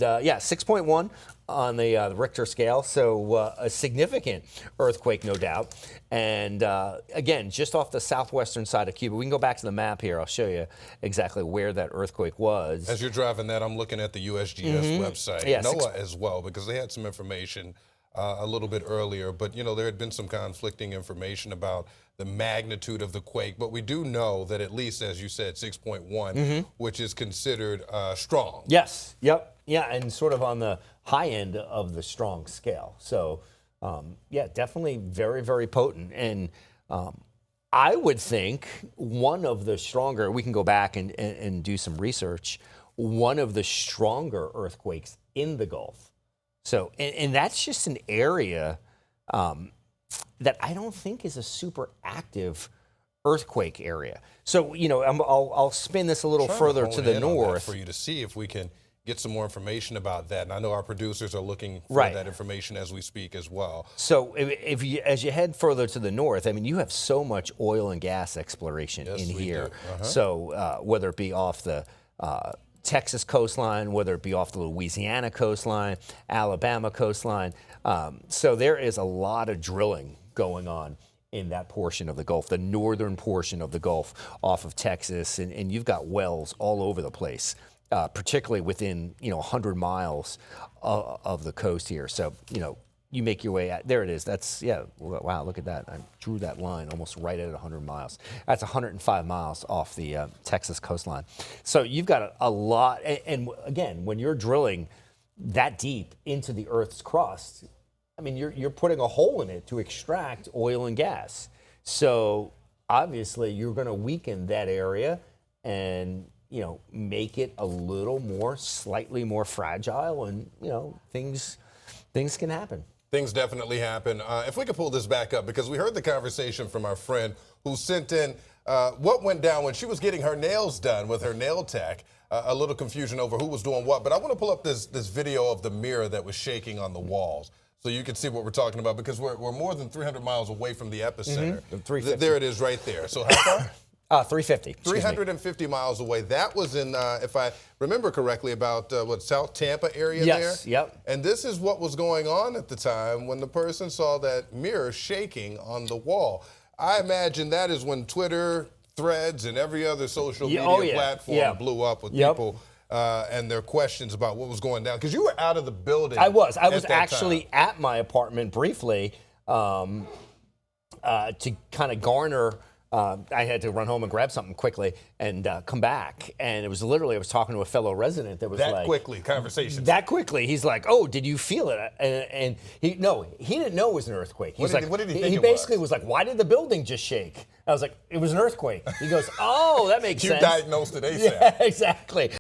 Yeah, 6.1 on the Richter scale, so a significant earthquake, no doubt. And again, just off the southwestern side of Cuba. We can go back to the map here. I'll show you exactly where that earthquake was. As you're driving that, I'm looking at the USGS website, Yeah, NOAA as well, because they had some information a little bit earlier. But, you know, there had been some conflicting information about the magnitude of the quake. But we do know that at least, as you said, 6.1, which is considered strong. Yes, yep. Yeah, and sort of on the high end of the strong scale. So, yeah, definitely very, very potent. And I would think one of the stronger, we can go back and do some research, one of the stronger earthquakes in the Gulf. So, and that's just an area that I don't think is a super active earthquake area. So, you know, I'll spin this a little further to the north for you to see if we can get some more information about that. And I know our producers are looking for that information as we speak as well. So as you head further to the north, I mean, you have so much oil and gas exploration in here. So whether it be off the Texas coastline, whether it be off the Louisiana coastline, Alabama coastline. So there is a lot of drilling going on in that portion of the Gulf, the northern portion of the Gulf off of Texas. And you've got wells all over the place. Particularly within 100 miles of the coast here. So you make your way out. There it is. That's wow. Look at that. I drew that line almost right at 100 miles. That's 105 miles off the Texas coastline. So you've got a lot. And again, when you're drilling that deep into the Earth's crust, I mean you're putting a hole in it to extract oil and gas. So obviously you're going to weaken that area and make it a little more, slightly more fragile, and things can happen. Things definitely happen. If we could pull this back up, because we heard the conversation from our friend who sent in what went down when she was getting her nails done with her nail tech. A little confusion over who was doing what, but I want to pull up this video of the mirror that was shaking on the walls, so you can see what we're talking about, because we're more than 300 miles away from the epicenter. There it is right there. So how far? 350. 350 miles away. That was in, if I remember correctly, about South Tampa area there? Yes, yep. And this is what was going on at the time when the person saw that mirror shaking on the wall. I imagine that is when Twitter, Threads, and every other social media platform blew up with people and their questions about what was going down. Because you were out of the building. I was actually at my apartment briefly to kind of garner. I had to run home and grab something quickly and come back. And it was literally, I was talking to a fellow resident that was conversation. That quickly. He's like, oh, did you feel it? And he didn't know it was an earthquake. What did he think He basically was like, why did the building just shake? I was like, it was an earthquake. He goes, oh, that makes sense. You diagnosed it ASAP. Yeah, exactly.